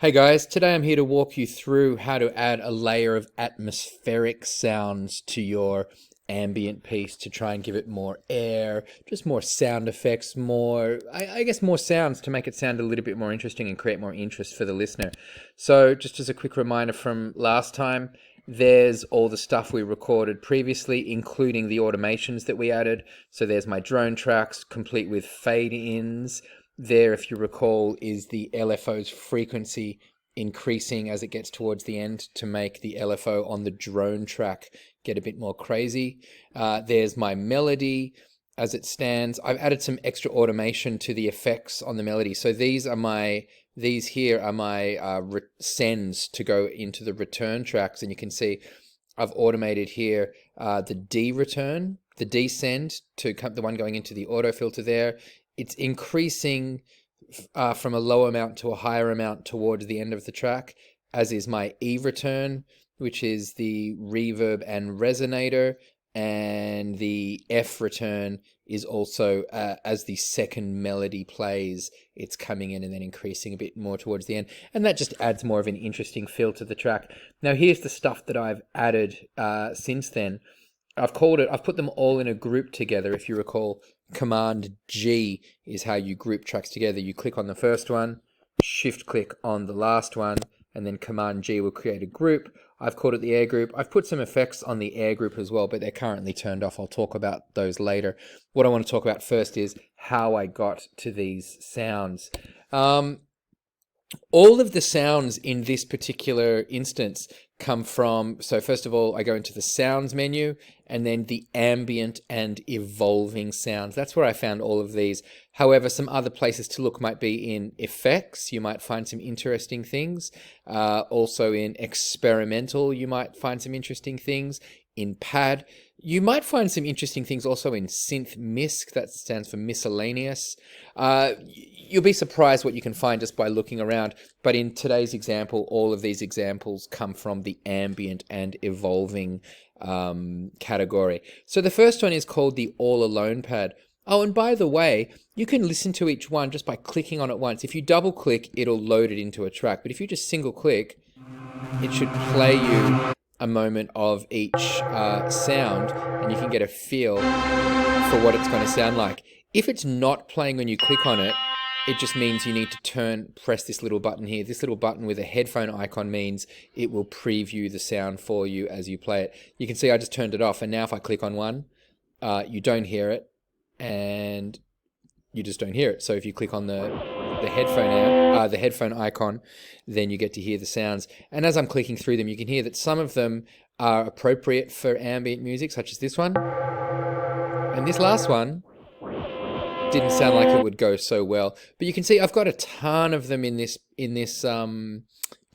Hey guys, today I'm here to walk you through how to add a layer of atmospheric sounds to your ambient piece to try and give it more air, just more sound effects, I guess more sounds to make it sound a little bit more interesting and create more interest for the listener. So just as a quick reminder from last time, there's all the stuff we recorded previously, including the automations that we added. So there's my drone tracks, complete with fade-ins. There, if you recall, is the LFO's frequency increasing as it gets towards the end to make the LFO on the drone track get a bit more crazy. There's my melody as it stands. I've added some extra automation to the effects on the melody. So these here are my sends to go into the return tracks, and you can see I've automated here the D return, the D send to the one going into the auto filter there. It's increasing from a low amount to a higher amount towards the end of the track, as is my E return, which is the reverb and resonator, and the F return is also as the second melody plays, it's coming in and then increasing a bit more towards the end, and that just adds more of an interesting feel to the track. Now here's the stuff that I've added since then. I've put them all in a group together. If you recall, Command G is how you group tracks together. You click on the first one, shift click on the last one, and then Command G will create a group. I've called it the air group. I've put some effects on the air group as well, but they're currently turned off. I'll talk about those later. What I want to talk about first is how I got to these sounds. All of the sounds in this particular instance come from, so first of all, I go into the sounds menu and then the ambient and evolving sounds. That's where I found all of these. However, some other places to look might be in effects. You might find some interesting things. Also in experimental, you might find some interesting things. In pad, you might find some interesting things also in synth misc, that stands for miscellaneous. You'll be surprised what you can find just by looking around, but in today's example, all of these examples come from the ambient and evolving category. So the first one is called the all alone pad. Oh, and by the way, you can listen to each one just by clicking on it once. If you double click, it'll load it into a track, but if you just single click, it should play you a moment of each sound, and you can get a feel for what it's going to sound like. If it's not playing when you click on it, it just means you need to press this little button here. This little button with a headphone icon means it will preview the sound for you as you play it. You can see I just turned it off, and now if I click on one, you don't hear it, and you just don't hear it. So if you click on the headphone icon, then you get to hear the sounds. And as I'm clicking through them, you can hear that some of them are appropriate for ambient music, such as this one. And this last one didn't sound like it would go so well. But you can see I've got a ton of them in this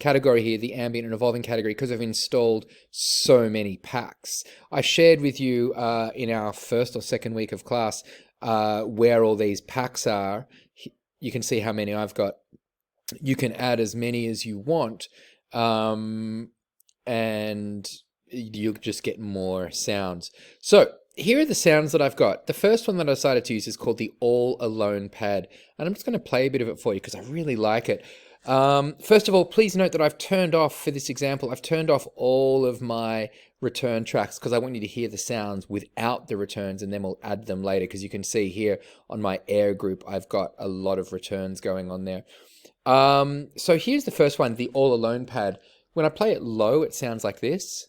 category here, the ambient and evolving category, because I've installed so many packs. I shared with you in our first or second week of class where all these packs are. You can see how many I've got. You can add as many as you want, and you'll just get more sounds. So here are the sounds that I've got. The first one that I decided to use is called the All Alone pad, and I'm just going to play a bit of it for you because I really like it. First of all, please note that I've turned off, for this example, I've turned off all of my return tracks because I want you to hear the sounds without the returns, and then we'll add them later, because you can see here on my air group I've got a lot of returns going on there. So here's the first one, the All Alone pad. When I play it low, it sounds like this.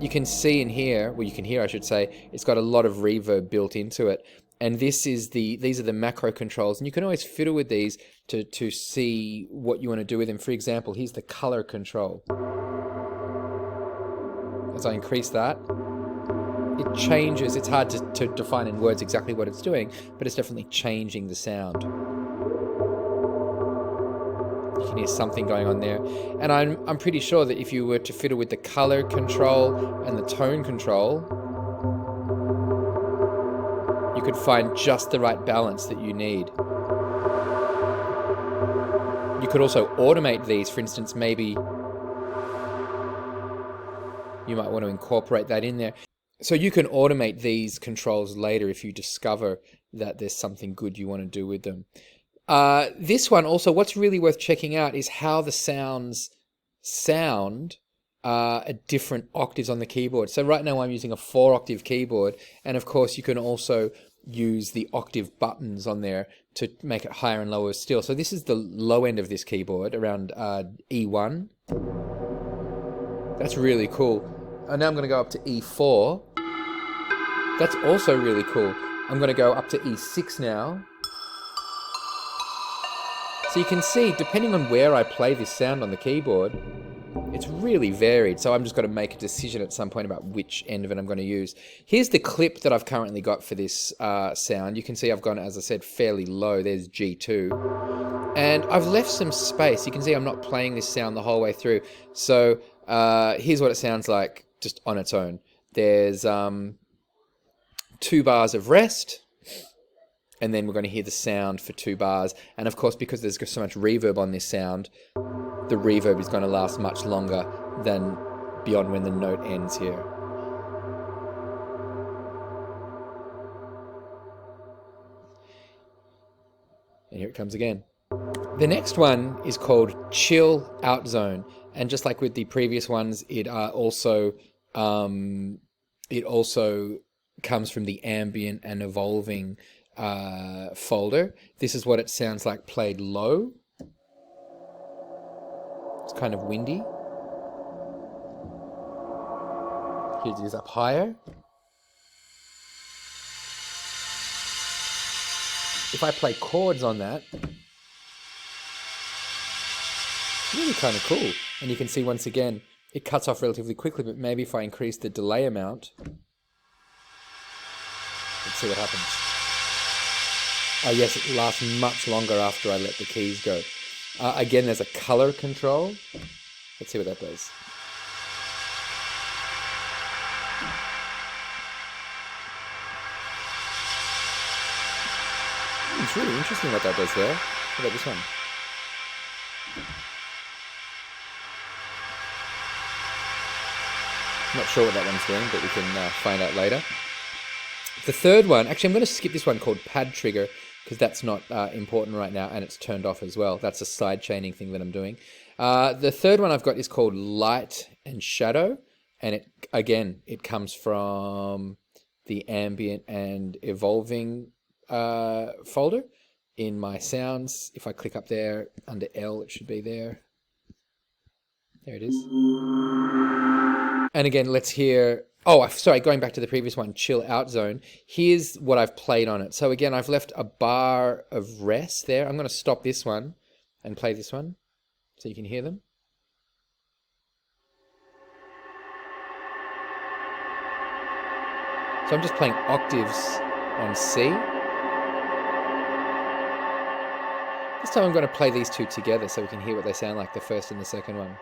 You can see in here, well, you can hear, I should say, it's got a lot of reverb built into it. And these are the macro controls, and you can always fiddle with these to see what you want to do with them. For example, here's the color control. As I increase that, it changes. It's hard to define in words exactly what it's doing, but it's definitely changing the sound. You can hear something going on there. And I'm pretty sure that if you were to fiddle with the color control and the tone control, you could find just the right balance that you need. You could also automate these. For instance, maybe you might want to incorporate that in there. So you can automate these controls later if you discover that there's something good you want to do with them. This one also, what's really worth checking out is how the sounds sound at different octaves on the keyboard. So right now I'm using a 4-octave keyboard, and of course you can also use the octave buttons on there to make it higher and lower still. So this is the low end of this keyboard, around E1. That's really cool. And now I'm going to go up to E4. That's also really cool. I'm going to go up to E6 now. So you can see, depending on where I play this sound on the keyboard, it's really varied. So I'm just going to make a decision at some point about which end of it I'm going to use. Here's the clip that I've currently got for this sound. You can see I've gone, as I said, fairly low. There's G2. And I've left some space. You can see I'm not playing this sound the whole way through. So here's what it sounds like just on its own. There's 2 bars of rest. And then we're going to hear the sound for 2 bars. And of course, because there's so much reverb on this sound, the reverb is going to last much longer than beyond when the note ends here. And here it comes again. The next one is called Chill Out Zone. And just like with the previous ones, it also comes from the Ambient and Evolving folder. This is what it sounds like played low. It's kind of windy. Here it is up higher. If I play chords on that, it's really kind of cool. And you can see once again, it cuts off relatively quickly, but maybe if I increase the delay amount, let's see what happens. Oh yes, it lasts much longer after I let the keys go. Again, there's a color control. Let's see what that does. It's really interesting what that does there. What about this one? Not sure what that one's doing, but we can find out later. The third one, actually I'm going to skip this one called Pad Trigger, because that's not important right now, and it's turned off as well. That's a side chaining thing that I'm doing. The third one I've got is called Light and Shadow, and it comes from the Ambient and Evolving folder in my sounds. If I click up there under L, it should be there. There it is. And again, let's hear... Oh, sorry, going back to the previous one, Chill Out Zone. Here's what I've played on it. So again, I've left a bar of rest there. I'm going to stop this one and play this one so you can hear them. So I'm just playing octaves on C. This time I'm going to play these two together so we can hear what they sound like, the first and the second one.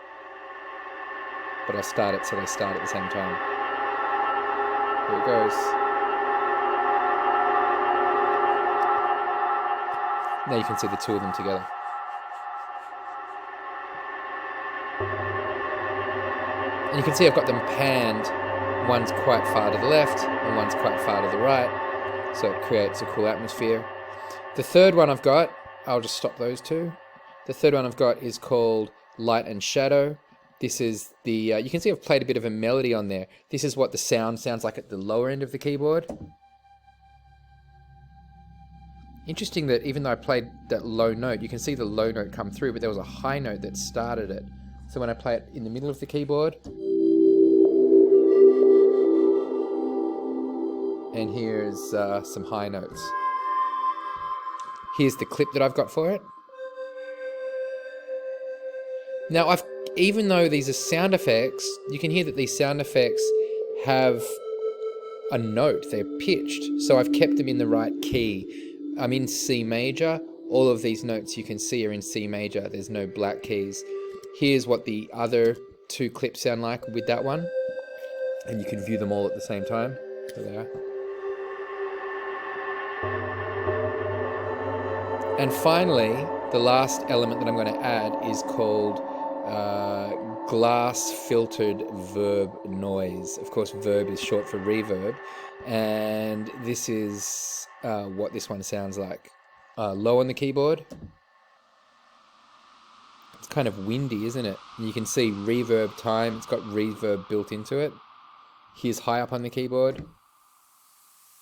But I'll start it so they start at the same time. Here it goes. Now you can see the two of them together. And you can see I've got them panned. One's quite far to the left and one's quite far to the right. So it creates a cool atmosphere. The third one I've got, I'll just stop those two. The third one I've got is called Light and Shadow. This is the, you can see I've played a bit of a melody on there. This is what the sound sounds like at the lower end of the keyboard. Interesting that even though I played that low note, you can see the low note come through, but there was a high note that started it. So when I play it in the middle of the keyboard, and here's some high notes. Here's the clip that I've got for it. Now, even though these are sound effects, you can hear that these sound effects have a note. They're pitched. So I've kept them in the right key. I'm in C major. All of these notes you can see are in C major. There's no black keys. Here's what the other two clips sound like with that one. And you can view them all at the same time. There they are. And finally, the last element that I'm going to add is called glass filtered verb noise. Of course, verb is short for reverb, and this is what this one sounds like. low on the keyboard. It's kind of windy, isn't it? And you can see reverb time. It's got reverb built into it. Here's high up on the keyboard.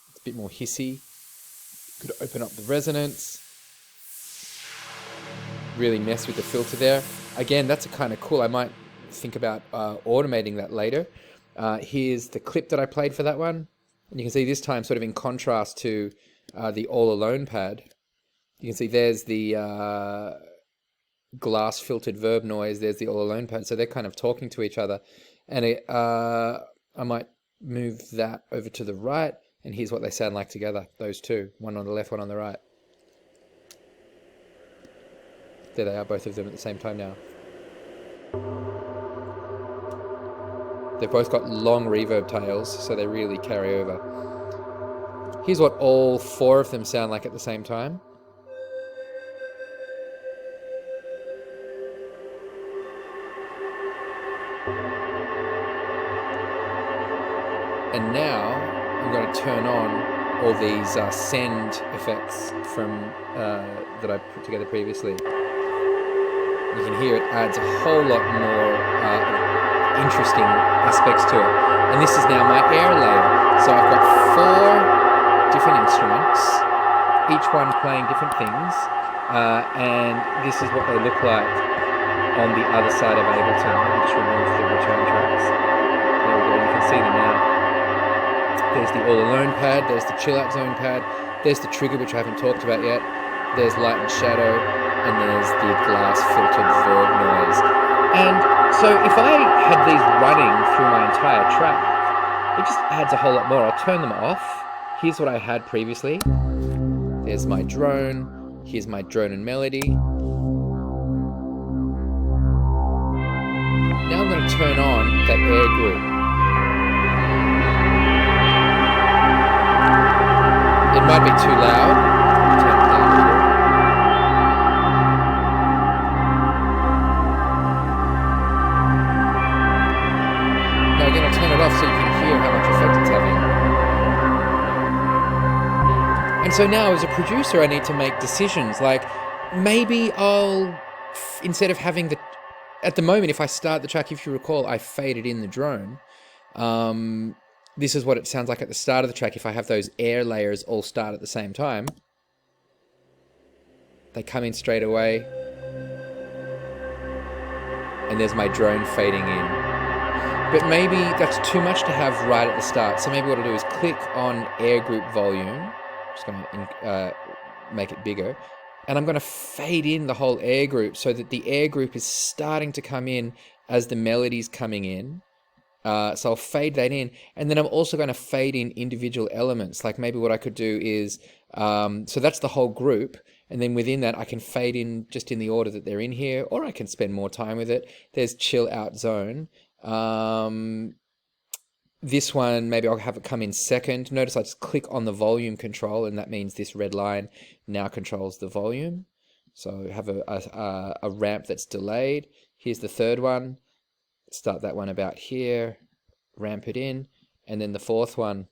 It's a bit more hissy. Could open up the resonance. Really mess with the filter there. Again, that's a kind of cool. I might think about automating that later. Here's the clip that I played for that one. And you can see this time sort of in contrast to the All Alone pad. You can see there's the glass filtered verb noise. There's the All Alone pad. So they're kind of talking to each other. And I might move that over to the right. And here's what they sound like together. Those two. One on the left, one on the right. There they are, both of them at the same time now. They've both got long reverb tails, so they really carry over. Here's what all four of them sound like at the same time. And now I'm going to turn on all these send effects from that I put together previously. You can hear it adds a whole lot more interesting aspects to it. And this is now my air layer. So I've got 4 different instruments, each one playing different things, and this is what they look like on the other side of Ableton. I'll just remove the return tracks. There we go, you can see them now. There's the All Alone pad, there's the Chill Out Zone pad, there's the trigger, which I haven't talked about yet, there's light and shadow, and there's the glass filtered verb noise. And so if I had these running through my entire track, it just adds a whole lot more. I'll turn them off. Here's what I had previously. There's my drone. Here's my drone and melody. Now I'm going to turn on that air group. It might be too loud. Turn it down a little. Now again, I'll turn it off so you can hear how much effect it's having. And so now as a producer, I need to make decisions. Like maybe I'll, instead of having the, at the moment, if I start the track, if you recall, I faded in the drone. This is what it sounds like at the start of the track. If I have those air layers all start at the same time, they come in straight away. And there's my drone fading in. But maybe that's too much to have right at the start. So maybe what I'll do is click on air group volume. I'm just going to make it bigger. And I'm going to fade in the whole air group so that the air group is starting to come in as the melody's coming in. So I'll fade that in, and then I'm also going to fade in individual elements. Like maybe what I could do is, so that's the whole group, and then within that I can fade in just in the order that they're in here, or I can spend more time with it. There's Chill Out Zone. This one, maybe I'll have it come in second. Notice I just click on the volume control, and that means this red line now controls the volume. So I have a ramp that's delayed. Here's the third one. Start that one about here, ramp it in, and then the fourth one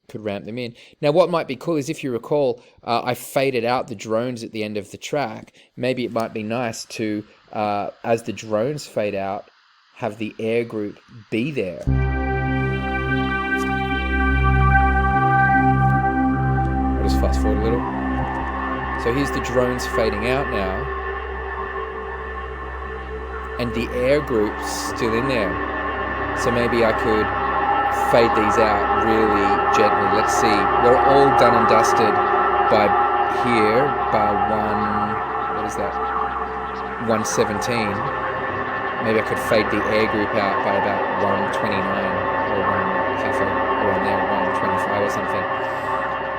could ramp them in. Now what might be cool is, if you recall, I faded out the drones at the end of the track. Maybe it might be nice to, as the drones fade out, have the air group be there. I'll just fast forward a little. So here's the drones fading out now. And the air group's still in there. So maybe I could fade these out really gently. Let's see. We're all done and dusted by here, by 117. Maybe I could fade the air group out by about 129 or halfway around there, 125 or something.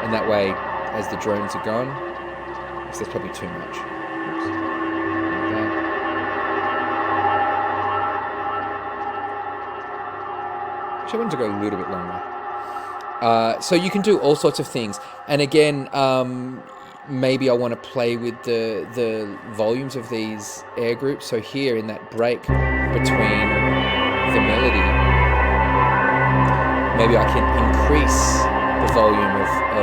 And that way, as the drones are gone, because that's probably too much. Oops. I wanted to go a little bit longer. So you can do all sorts of things. And again, maybe I want to play with the volumes of these air groups. So here in that break between the melody, maybe I can increase the volume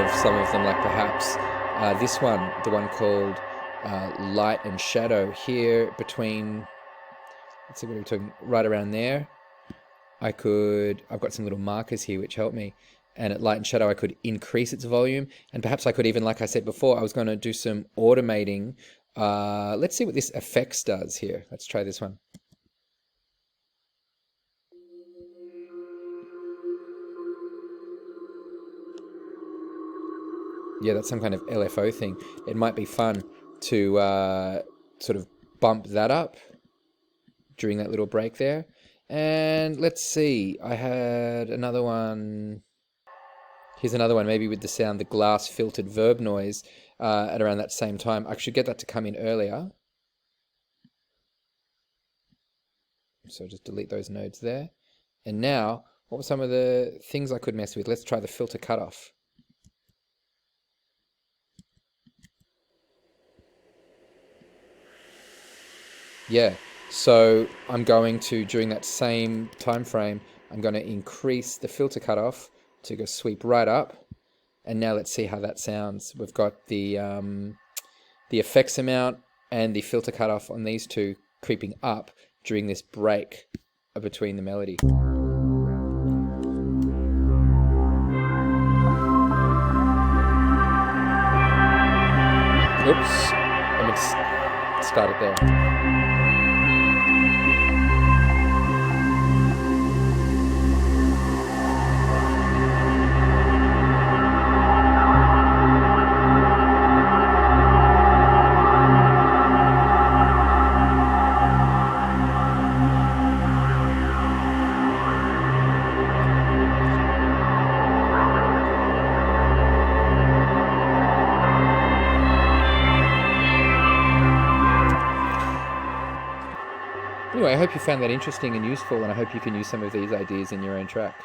of some of them, like perhaps This one, the one called light and shadow, here between, let's see, what are we talking, right around there. I've got some little markers here which help me. And at light and shadow, I could increase its volume. And perhaps I could even, like I said before, I was going to do some automating. Let's see what this effects does here. Let's try this one. Yeah, that's some kind of LFO thing. It might be fun to sort of bump that up during that little break there. And let's see, I had another one. Here's another one, maybe with the sound, the glass filtered verb noise at around that same time. I should get that to come in earlier. So just delete those nodes there. And now, what were some of the things I could mess with? Let's try the filter cutoff. Yeah, so I'm going to, during that same time frame, I'm going to increase the filter cutoff to go sweep right up. And now let's see how that sounds. We've got the effects amount and the filter cutoff on these two creeping up during this break between the melody. Oops, let me start it there. Anyway, I hope you found that interesting and useful, and I hope you can use some of these ideas in your own track.